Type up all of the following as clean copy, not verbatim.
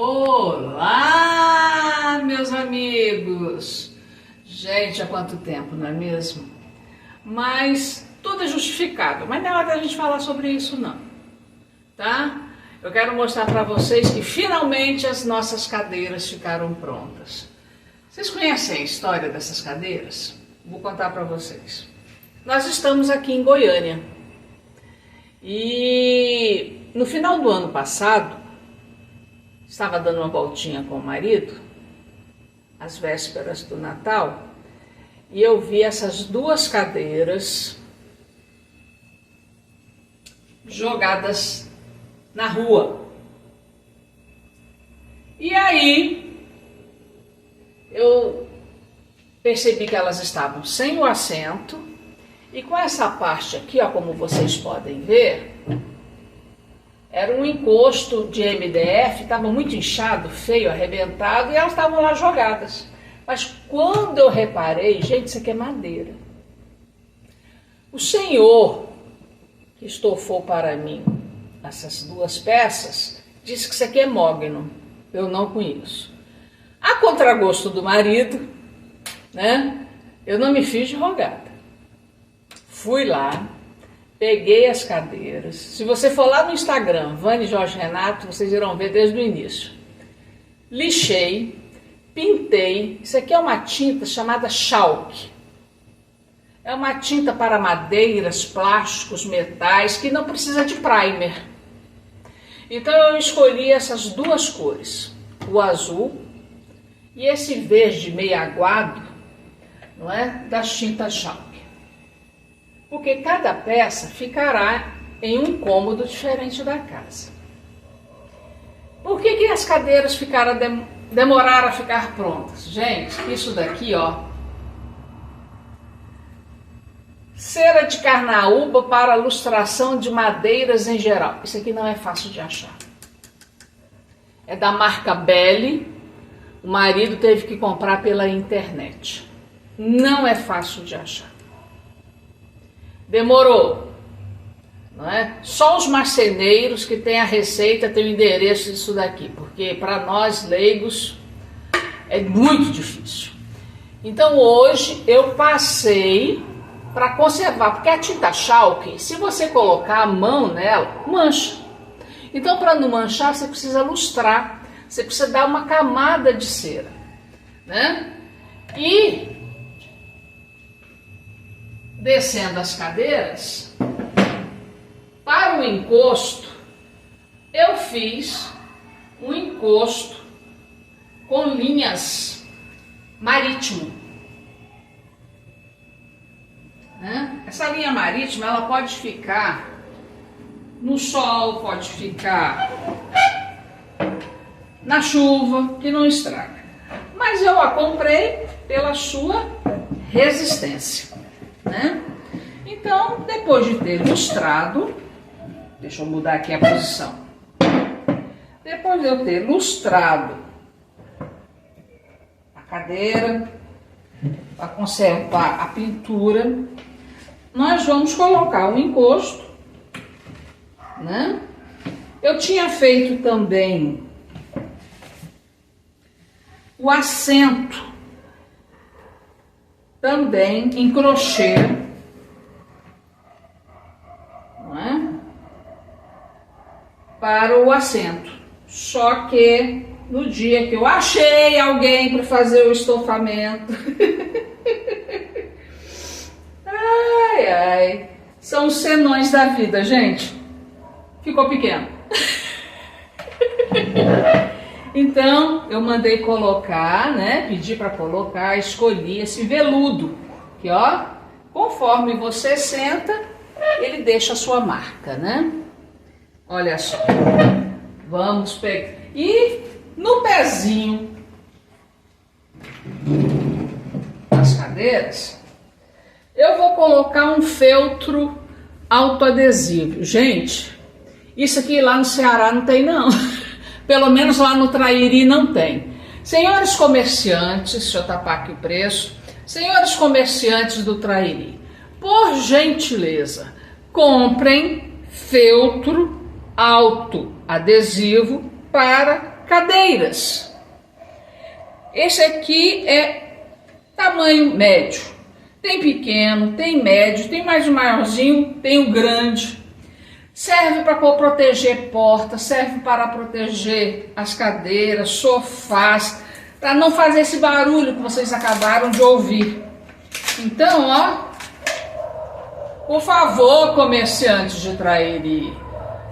Olá, meus amigos! Gente, há quanto tempo, não é mesmo? Mas tudo é justificável, mas não é hora da gente falar sobre isso não, tá? Eu quero mostrar para vocês que finalmente as nossas cadeiras ficaram prontas. Vocês conhecem a história dessas cadeiras? Vou contar para vocês. Nós estamos aqui em Goiânia e no final do ano passado, estava dando uma voltinha com o marido, às vésperas do Natal, e eu vi essas duas cadeiras jogadas na rua. E aí eu percebi que elas estavam sem o assento e com essa parte aqui, ó, como vocês podem ver, era um encosto de MDF, estava muito inchado, feio, arrebentado, e elas estavam lá jogadas. Mas quando eu reparei, gente, isso aqui é madeira. O senhor que estofou para mim essas duas peças disse que isso aqui é mogno. Eu não conheço. A contragosto do marido, né? Eu não me fiz de rogada. Fui lá. Peguei as cadeiras. Se você for lá no Instagram, Vani Jorge Renato, vocês irão ver desde o início. Lixei, pintei. Isso aqui é uma tinta chamada chalk. É uma tinta para madeiras, plásticos, metais, que não precisa de primer. Então eu escolhi essas duas cores, o azul e esse verde meio aguado, não é? Das tintas chalk. Porque cada peça ficará em um cômodo diferente da casa. Por que as cadeiras demoraram a ficar prontas? Gente, isso daqui, ó, cera de carnaúba para lustração de madeiras em geral. Isso aqui não é fácil de achar. É da marca Belli. O marido teve que comprar pela internet. Não é fácil de achar. Demorou, não é? Só os marceneiros que têm a receita têm o endereço disso daqui, porque para nós leigos é muito difícil. Então hoje eu passei para conservar, porque a tinta chalk, se você colocar a mão nela, mancha. Então para não manchar você precisa lustrar, você precisa dar uma camada de cera, né? E descendo as cadeiras, para o encosto, eu fiz um encosto com linhas marítimo. Né? Essa linha marítima, ela pode ficar no sol, pode ficar na chuva, que não estraga. Mas eu a comprei pela sua resistência. Né? Então, depois de ter lustrado, deixa eu mudar aqui a posição. Depois de eu ter lustrado a cadeira, para conservar a pintura, nós vamos colocar o encosto, né? Eu tinha feito também o assento, também em crochê, não é? Para o assento. Só que no dia que eu achei alguém para fazer o estofamento, ai, ai, são os senões da vida, gente. Ficou pequeno. Então, eu mandei colocar, né? Pedi para colocar, escolhi esse veludo, que ó, conforme você senta, ele deixa a sua marca, né? Olha só. Vamos pegar. E no pezinho das cadeiras, eu vou colocar um feltro autoadesivo. Gente, isso aqui lá no Ceará não tem não. Pelo menos lá no Trairi não tem. Senhores comerciantes, deixa eu tapar aqui o preço. Senhores comerciantes do Trairi, por gentileza, comprem feltro autoadesivo para cadeiras. Esse aqui é tamanho médio. Tem pequeno, tem médio, tem mais o maiorzinho, tem o grande. Serve para proteger portas, serve para proteger as cadeiras, sofás, para não fazer esse barulho que vocês acabaram de ouvir. Então, ó, por favor, comerciantes de Trairi,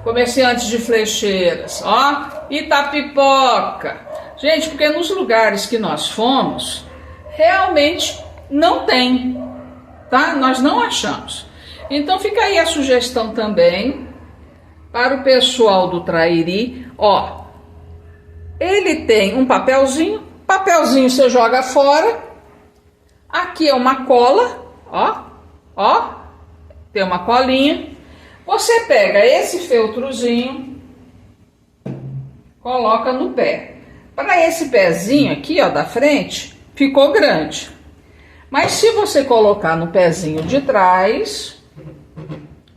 comerciantes de Flecheiras, ó, Itapipoca. Gente, porque nos lugares que nós fomos, realmente não tem, tá? Nós não achamos. Então fica aí a sugestão também para o pessoal do Trairi, ó. Ele tem um papelzinho você joga fora. Aqui é uma cola, ó, tem uma colinha. Você pega esse feltrozinho, coloca no pé. Para esse pezinho aqui, ó, da frente, ficou grande. Mas se você colocar no pezinho de trás,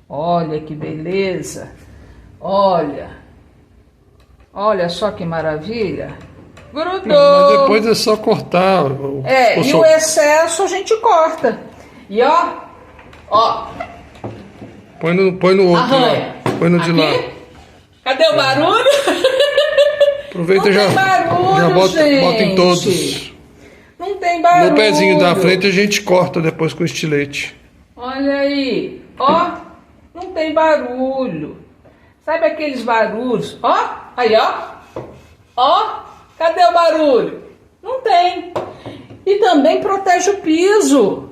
olha que beleza, olha só que maravilha, grudou. Mas depois é só cortar. E o excesso a gente corta. E ó, põe no outro, arranha. Põe no de lá. Cadê o barulho? Aproveita e já bota em todos. Não tem barulho. No pezinho da frente a gente corta depois com estilete. Olha aí, ó, não tem barulho. Sabe aqueles barulhos? Ó, aí, ó, cadê o barulho? Não tem. E também protege o piso.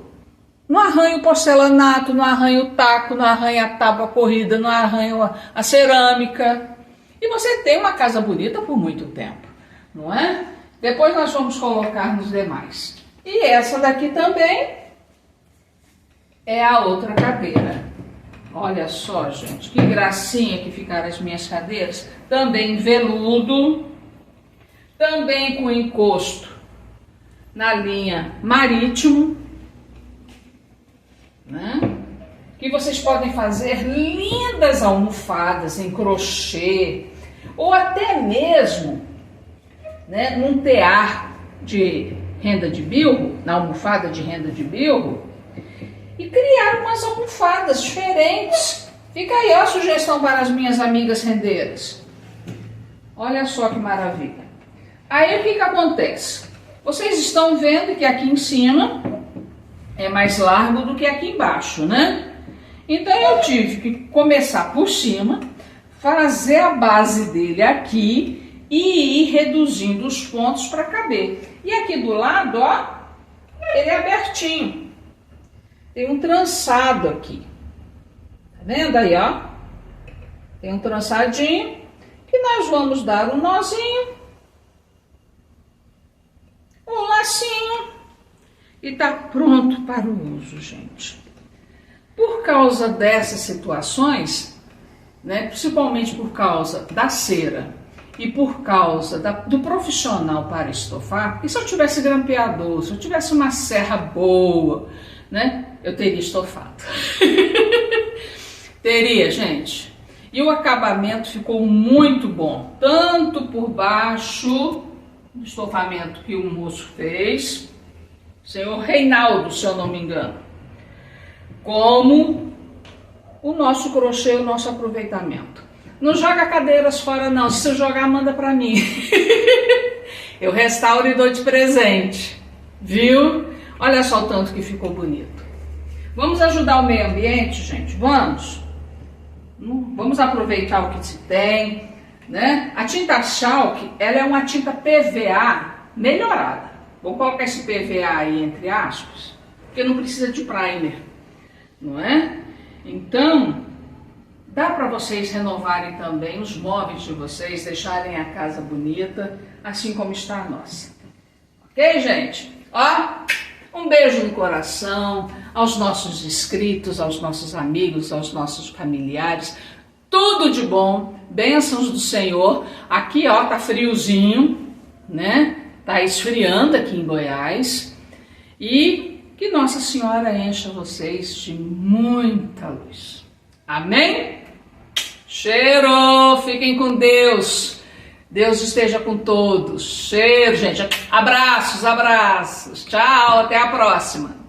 Não arranha o porcelanato, não arranha o taco, não arranha a tábua corrida, não arranha a cerâmica. E você tem uma casa bonita por muito tempo, não é? Depois nós vamos colocar nos demais. E essa daqui também é a outra cadeira. Olha só, gente, que gracinha que ficaram as minhas cadeiras. Também veludo, também com encosto na linha marítimo, né? Que vocês podem fazer lindas almofadas em crochê, ou até mesmo, né, num tear de renda de bilro, na almofada de renda de bilro, e criar umas almofadas diferentes. Fica aí ó, a sugestão para as minhas amigas rendeiras. Olha só que maravilha. Aí o que acontece? Vocês estão vendo que aqui em cima é mais largo do que aqui embaixo, né? Então eu tive que começar por cima, fazer a base dele aqui e ir reduzindo os pontos para caber. E aqui do lado, ó, ele é abertinho. Tem um trançado aqui. Tá vendo aí, ó? Tem um trançadinho que nós vamos dar um nozinho, um lacinho e tá pronto para o uso, gente. Por causa dessas situações, né, principalmente por causa da cera e por causa do profissional para estofar, e se eu tivesse grampeador, se eu tivesse uma serra boa, né, eu teria estofado. Teria, gente. E o acabamento ficou muito bom, tanto por baixo do estofamento que o moço fez, senhor Reinaldo, se eu não me engano, como o nosso crochê, o nosso aproveitamento. Não joga cadeiras fora não, se você jogar, manda pra mim. Eu restauro e dou de presente, viu? Olha só o tanto que ficou bonito. Vamos ajudar o meio ambiente, gente? Vamos? Vamos aproveitar o que se tem, né? A tinta Chalk, ela é uma tinta PVA melhorada. Vou colocar esse PVA aí entre aspas, porque não precisa de primer, não é? Então, dá para vocês renovarem também os móveis de vocês, deixarem a casa bonita, assim como está a nossa. Ok, gente? Ó, um beijo no coração aos nossos inscritos, aos nossos amigos, aos nossos familiares. Tudo de bom, bênçãos do Senhor. Aqui, ó, tá friozinho, né? Tá esfriando aqui em Goiás. E que Nossa Senhora encha vocês de muita luz. Amém? Cheiro! Fiquem com Deus. Deus esteja com todos. Cheiro, gente. Abraços, abraços. Tchau, até a próxima.